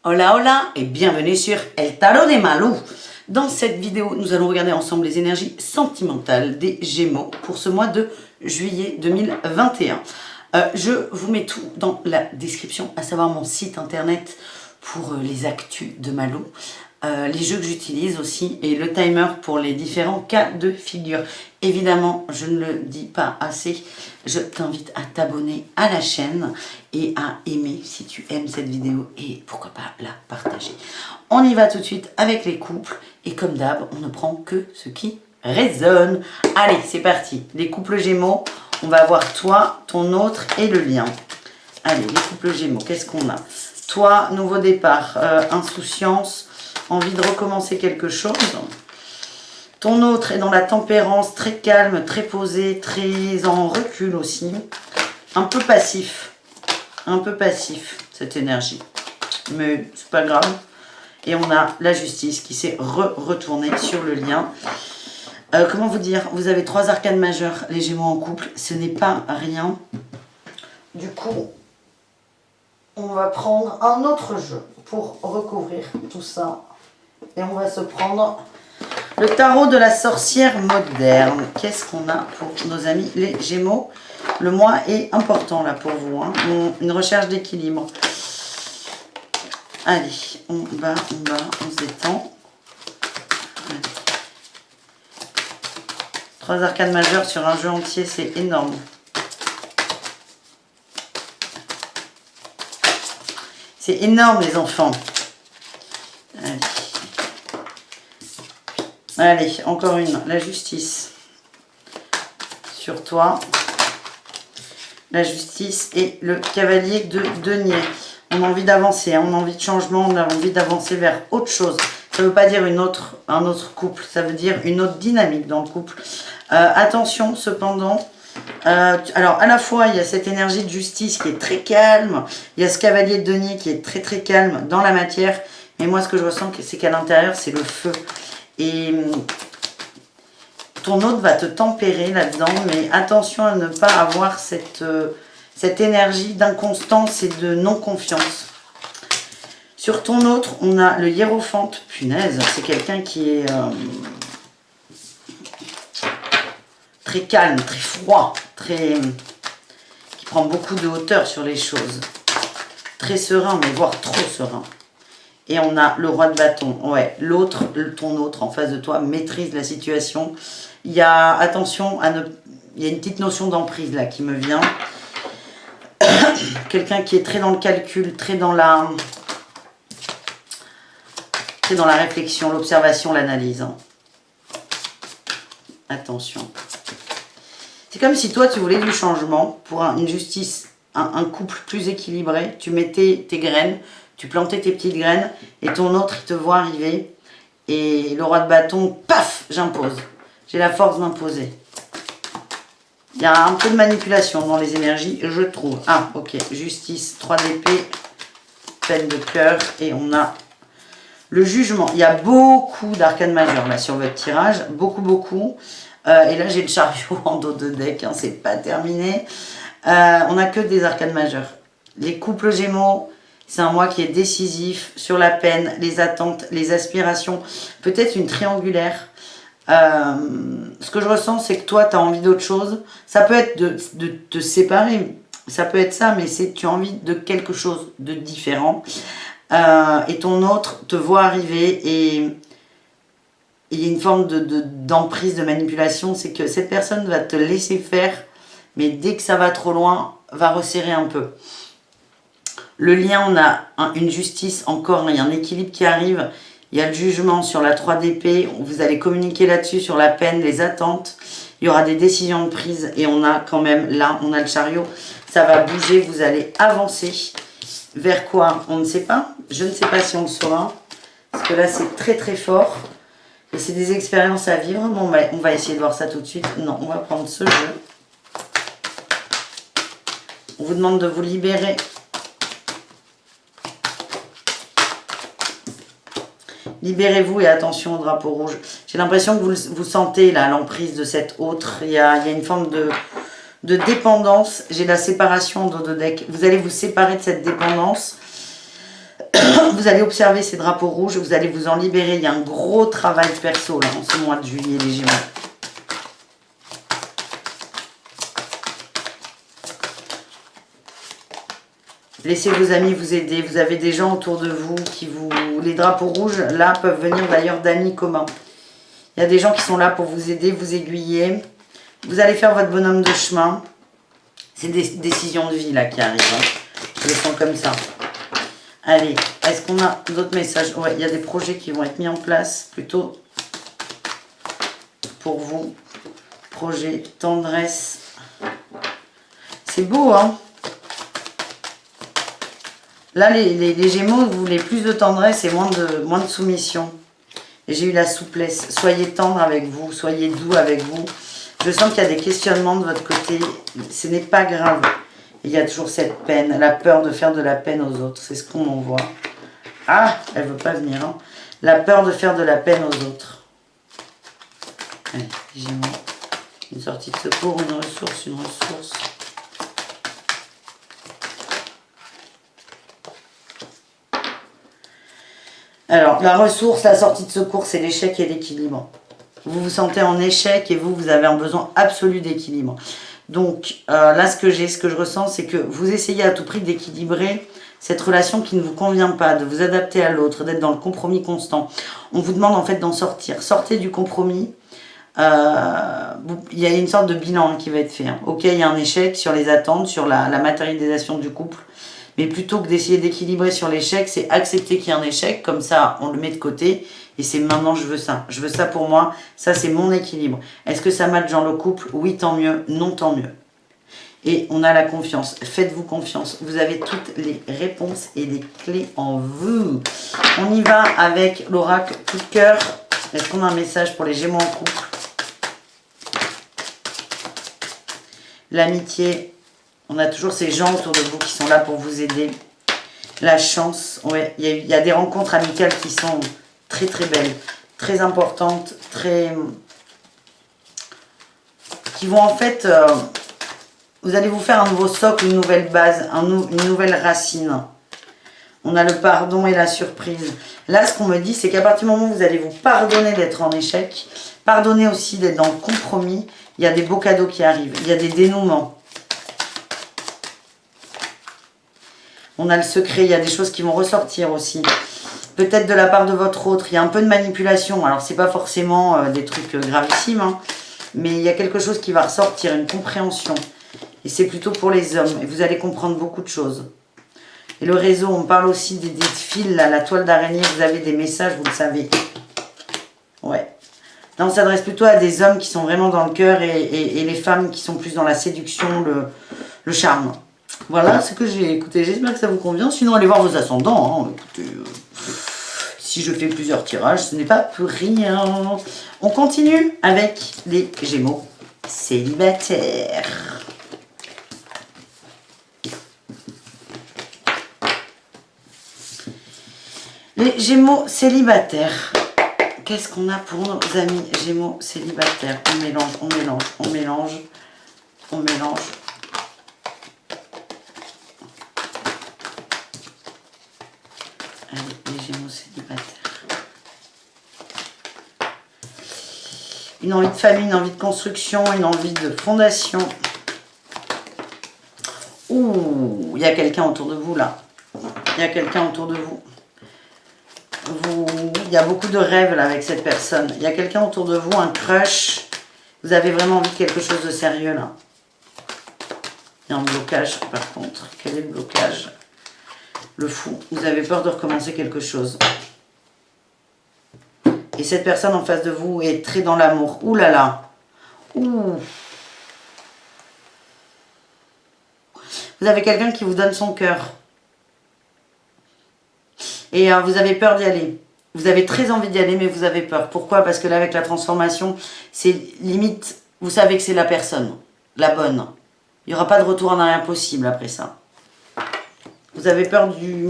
Hola hola et bienvenue sur El Tarot de Malou. Dans cette vidéo, nous allons regarder ensemble les énergies sentimentales des Gémeaux pour ce mois de juillet 2021. Je vous mets tout dans la description, à savoir mon site internet pour les actus de Malou, les jeux que j'utilise aussi et le timer pour les différents cas de figure. Évidemment, je ne le dis pas assez, je t'invite à t'abonner à la chaîne et à aimer si tu aimes cette vidéo et pourquoi pas la partager. On y va tout de suite avec les couples et comme d'hab, on ne prend que ce qui résonne. Allez, c'est parti. Les couples Gémeaux, on va avoir toi, ton autre et le lien. Allez, les couples Gémeaux, qu'est-ce qu'on a? Toi, nouveau départ, insouciance, envie de recommencer quelque chose. Ton autre est dans la tempérance, très calme, très posé, très en recul aussi. Un peu passif, cette énergie. Mais c'est pas grave. Et on a la justice qui s'est retournée sur le lien. Comment vous dire? Vous avez 3 arcanes majeures, les Gémeaux en couple. Ce n'est pas rien. Du coup, on va prendre un autre jeu pour recouvrir tout ça. Et on va se prendre le tarot de la sorcière moderne. Qu'est-ce qu'on a pour nos amis les Gémeaux? Le mois est important là pour vous. Hein. Une recherche d'équilibre. Allez, on bat, on s'étend. 3 arcanes majeures sur un jeu entier, c'est énorme. C'est énorme les enfants. Allez. Allez, encore une. La justice. Sur toi. La justice et le cavalier de denier. On a envie d'avancer, hein, on a envie de changement, on a envie d'avancer vers autre chose. Ça ne veut pas dire un autre couple, ça veut dire une autre dynamique dans le couple. Attention cependant, alors à la fois il y a cette énergie de justice qui est très calme, il y a ce cavalier de denier qui est très très calme dans la matière, mais moi ce que je ressens c'est qu'à l'intérieur c'est le feu. Et ton autre va te tempérer là-dedans, mais attention à ne pas avoir cette énergie d'inconstance et de non-confiance. Sur ton autre, on a le hiérophante. Punaise, c'est quelqu'un qui est très calme, très froid, qui prend beaucoup de hauteur sur les choses. Très serein, mais voire trop serein. Et on a le roi de bâton. Ouais, l'autre, ton autre en face de toi maîtrise la situation. Il y a, attention, il y a une petite notion d'emprise là qui me vient. Quelqu'un qui est très dans le calcul, très dans la réflexion, l'observation, l'analyse. Hein. Attention. C'est comme si toi, tu voulais du changement pour une justice, un couple plus équilibré. Tu mettais tes graines, tu plantais tes petites graines et ton autre, il te voit arriver. Et le roi de bâton, paf, j'impose. J'ai la force d'imposer. Il y a un peu de manipulation dans les énergies, je trouve. Ah, ok. Justice, 3 d'épée, peine de cœur. Et on a le jugement. Il y a beaucoup d'arcanes majeures là sur votre tirage. Beaucoup. Et là, j'ai le chariot en dos de deck. Hein, c'est pas terminé. On n'a que des arcanes majeures. Les couples Gémeaux, c'est un mois qui est décisif sur la peine, les attentes, les aspirations. Peut-être une triangulaire. Ce que je ressens, c'est que toi, tu as envie d'autre chose. Ça peut être de te séparer, ça peut être ça, mais c'est tu as envie de quelque chose de différent. Et ton autre te voit arriver et il y a une forme d'emprise, de manipulation. C'est que cette personne va te laisser faire, mais dès que ça va trop loin, va resserrer un peu. Le lien, on a une justice encore, il y a un équilibre qui arrive. Il y a le jugement sur la 3 d'épée. Vous allez communiquer là-dessus, sur la peine, les attentes. Il y aura des décisions de prise. Et on a quand même, là, on a le chariot. Ça va bouger, vous allez avancer. Vers quoi? On ne sait pas. Je ne sais pas si on le saura. Parce que là, c'est très très fort. Et c'est des expériences à vivre. Bon, on va essayer de voir ça tout de suite. Non, on va prendre ce jeu. On vous demande de vous libérer. Libérez-vous et attention au drapeau rouge. J'ai l'impression que vous sentez là l'emprise de cette autre. Il y a une forme de dépendance. J'ai la séparation en dos de deck. Vous allez vous séparer de cette dépendance. Vous allez observer ces drapeaux rouges, vous allez vous en libérer. Il y a un gros travail perso là, en ce mois de juillet, les Gémeaux. Laissez vos amis vous aider. Vous avez des gens autour de vous qui vous... Les drapeaux rouges, là, peuvent venir d'ailleurs d'amis communs. Il y a des gens qui sont là pour vous aider, vous aiguiller. Vous allez faire votre bonhomme de chemin. C'est des décisions de vie, là, qui arrivent. Hein. Je le sens comme ça. Allez, est-ce qu'on a d'autres messages? Ouais, il y a des projets qui vont être mis en place, plutôt pour vous. Projet, tendresse. C'est beau, hein? Là, les Gémeaux, vous voulez plus de tendresse et moins de soumission. Et j'ai eu la souplesse. Soyez tendre avec vous, soyez doux avec vous. Je sens qu'il y a des questionnements de votre côté. Ce n'est pas grave. Il y a toujours cette peine, la peur de faire de la peine aux autres. C'est ce qu'on en voit. Ah, elle ne veut pas venir. Hein. La peur de faire de la peine aux autres. Allez, Gémeaux. Une sortie de secours, une ressource, une ressource. Alors, la ressource, la sortie de secours, c'est l'échec et l'équilibre. Vous vous sentez en échec et vous avez un besoin absolu d'équilibre. Donc, là, ce que je ressens, c'est que vous essayez à tout prix d'équilibrer cette relation qui ne vous convient pas, de vous adapter à l'autre, d'être dans le compromis constant. On vous demande en fait d'en sortir. Sortez du compromis. Il y a une sorte de bilan qui va être fait. Hein. Ok, il y a un échec sur les attentes, sur la matérialisation du couple. Mais plutôt que d'essayer d'équilibrer sur l'échec, c'est accepter qu'il y a un échec. Comme ça, on le met de côté. Et c'est maintenant, je veux ça. Je veux ça pour moi. Ça, c'est mon équilibre. Est-ce que ça matche dans le couple? Oui, tant mieux. Non, tant mieux. Et on a la confiance. Faites-vous confiance. Vous avez toutes les réponses et les clés en vous. On y va avec l'oracle coup de cœur. Est-ce qu'on a un message pour les Gémeaux en couple? L'amitié. On a toujours ces gens autour de vous qui sont là pour vous aider. La chance. Ouais, il y a des rencontres amicales qui sont très très belles, très importantes, qui vont en fait... vous allez vous faire un nouveau socle, une nouvelle base, une nouvelle racine. On a le pardon et la surprise. Là, ce qu'on me dit, c'est qu'à partir du moment où vous allez vous pardonner d'être en échec, pardonner aussi d'être dans le compromis, il y a des beaux cadeaux qui arrivent, il y a des dénouements. On a le secret, il y a des choses qui vont ressortir aussi. Peut-être de la part de votre autre, il y a un peu de manipulation. Alors, c'est pas forcément des trucs gravissimes, hein, mais il y a quelque chose qui va ressortir, une compréhension. Et c'est plutôt pour les hommes. Et vous allez comprendre beaucoup de choses. Et le réseau, on parle aussi des fils, là, la toile d'araignée. Vous avez des messages, vous le savez. Ouais. Là, on s'adresse plutôt à des hommes qui sont vraiment dans le cœur et les femmes qui sont plus dans la séduction, le charme. Voilà ce que j'ai écouté. J'espère que ça vous convient. Sinon, allez voir vos ascendants. Hein. Écoutez, si je fais plusieurs tirages, ce n'est pas pour rien. On continue avec les Gémeaux célibataires. Les Gémeaux célibataires. Qu'est-ce qu'on a pour nos amis Gémeaux célibataires? On mélange, on mélange, on mélange, on mélange. Allez, les Gémeaux célibataires. Une envie de famille, une envie de construction, une envie de fondation. Ouh, il y a quelqu'un autour de vous là. Il y a quelqu'un autour de vous. Il y a beaucoup de rêves là avec cette personne. Il y a quelqu'un autour de vous, un crush. Vous avez vraiment envie de quelque chose de sérieux là. Il y a un blocage par contre. Quel est le blocage? Le fou. Vous avez peur de recommencer quelque chose. Et cette personne en face de vous est très dans l'amour. Ouh là là. Ouh. Vous avez quelqu'un qui vous donne son cœur. Et vous avez peur d'y aller. Vous avez très envie d'y aller, mais vous avez peur. Pourquoi? Parce que là, avec la transformation, c'est limite, vous savez que c'est la personne, la bonne. Il n'y aura pas de retour en arrière possible après ça. Vous avez peur du...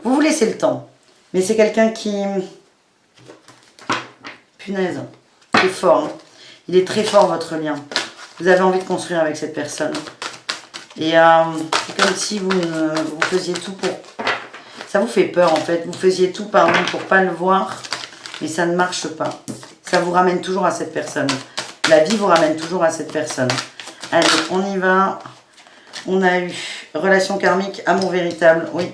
Vous vous laissez le temps. Mais c'est quelqu'un qui... Punaise, c'est fort. Hein. Il est très fort, votre lien. Vous avez envie de construire avec cette personne. Et c'est comme si vous faisiez tout pour... Ça vous fait peur en fait. Vous faisiez tout, pardon, pour pas le voir. Mais ça ne marche pas. Ça vous ramène toujours à cette personne. La vie vous ramène toujours à cette personne. Allez, on y va. On a eu relation karmique, amour véritable. Oui.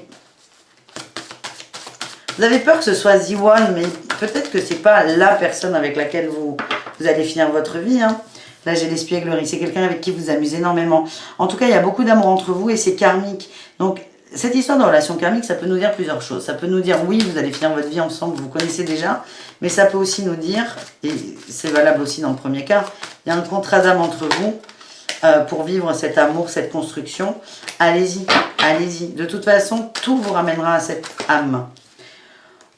Vous avez peur que ce soit The One, mais peut-être que c'est pas la personne avec laquelle vous allez finir votre vie. Hein. Là, j'ai l'espièglerie. C'est quelqu'un avec qui vous amusez énormément. En tout cas, il y a beaucoup d'amour entre vous et c'est karmique. Donc, cette histoire de relation karmique, ça peut nous dire plusieurs choses. Ça peut nous dire, oui, vous allez finir votre vie ensemble, vous vous connaissez déjà. Mais ça peut aussi nous dire, et c'est valable aussi dans le premier cas, il y a un contrat d'âme entre vous pour vivre cet amour, cette construction. Allez-y, allez-y. De toute façon, tout vous ramènera à cette âme.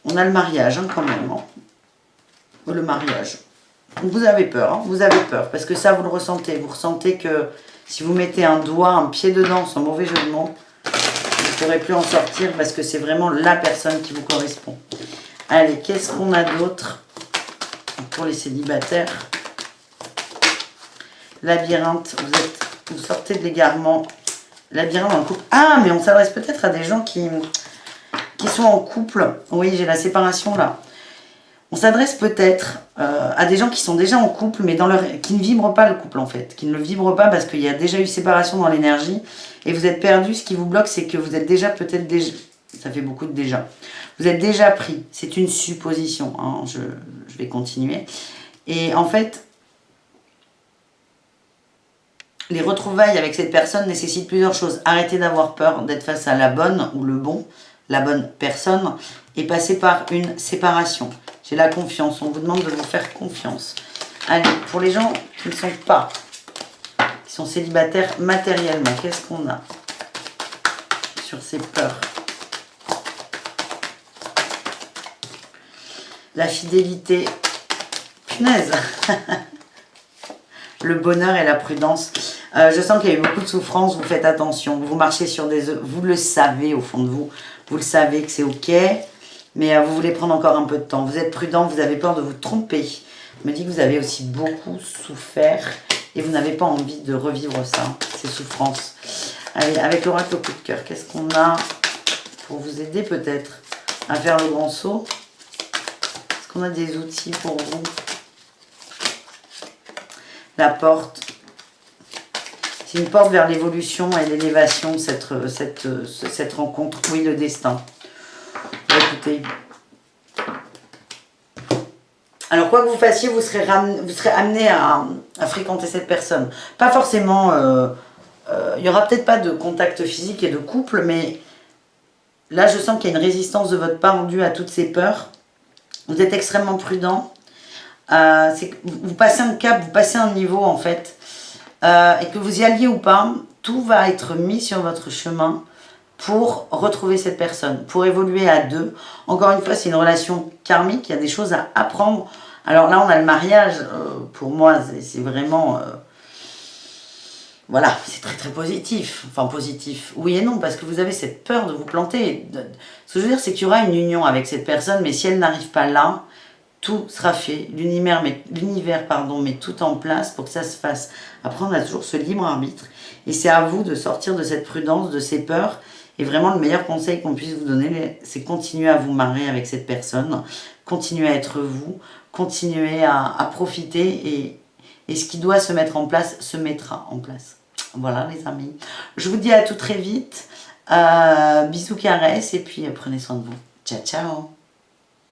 On a le mariage, hein, quand même. Hein. Le mariage. Vous avez peur, hein, vous avez peur. Parce que ça, vous le ressentez. Vous ressentez que si vous mettez un doigt, un pied dedans, sans mauvais jeu de mots, vous ne pourrez plus en sortir parce que c'est vraiment la personne qui vous correspond. Allez, qu'est-ce qu'on a d'autre pour les célibataires? Labyrinthe, vous sortez de l'égarement. Labyrinthe dans le couple. Ah, mais on s'adresse peut-être à des gens qui sont en couple. Oui, j'ai la séparation là. On s'adresse peut-être à des gens qui sont déjà en couple, mais qui ne vibrent pas le couple en fait. Qui ne le vibrent pas parce qu'il y a déjà eu séparation dans l'énergie. Et vous êtes perdu. Ce qui vous bloque, c'est que vous êtes déjà peut-être déjà... Ça fait beaucoup de déjà. Vous êtes déjà pris. C'est une supposition. Hein. Je vais continuer. Et en fait... Les retrouvailles avec cette personne nécessitent plusieurs choses. Arrêtez d'avoir peur d'être face à la bonne ou le bon, la bonne personne, et passer par une séparation. J'ai la confiance. On vous demande de vous faire confiance. Allez, pour les gens qui ne sont pas, qui sont célibataires matériellement, qu'est-ce qu'on a sur ces peurs? La fidélité. Punaise. Le bonheur et la prudence. Je sens qu'il y a eu beaucoup de souffrance, vous faites attention. Vous marchez sur des œufs, vous le savez au fond de vous. Vous le savez que c'est ok, mais vous voulez prendre encore un peu de temps. Vous êtes prudent, vous avez peur de vous tromper. Je me dis que vous avez aussi beaucoup souffert et vous n'avez pas envie de revivre ça, ces souffrances. Allez, avec l'oracle au coup de cœur, qu'est-ce qu'on a pour vous aider peut-être à faire le grand saut? Est-ce qu'on a des outils pour vous? La porte. C'est une porte vers l'évolution et l'élévation, cette rencontre. Oui, le destin. Écoutez. Alors, quoi que vous fassiez, vous serez amené à fréquenter cette personne. Pas forcément... il n'y aura peut-être pas de contact physique et de couple, mais là, je sens qu'il y a une résistance de votre part due à toutes ces peurs. Vous êtes extrêmement prudent. Vous passez un cap, vous passez un niveau, en fait. Et que vous y alliez ou pas, tout va être mis sur votre chemin pour retrouver cette personne, pour évoluer à deux. Encore une fois, c'est une relation karmique, il y a des choses à apprendre. Alors là, on a le mariage, pour moi, c'est vraiment... voilà, c'est très très positif. Enfin, positif, oui et non, parce que vous avez cette peur de vous planter. Ce que je veux dire, c'est qu'il y aura une union avec cette personne, mais si elle n'arrive pas là, tout sera fait, l'univers met tout en place pour que ça se fasse. Après, on a toujours ce libre arbitre. Et c'est à vous de sortir de cette prudence, de ces peurs. Et vraiment, le meilleur conseil qu'on puisse vous donner, c'est continuer à vous marrer avec cette personne. Continuer à être vous. Continuer à profiter. Et ce qui doit se mettre en place, se mettra en place. Voilà, les amis. Je vous dis à tout très vite. Bisous, caresses. Et puis, prenez soin de vous. Ciao, ciao.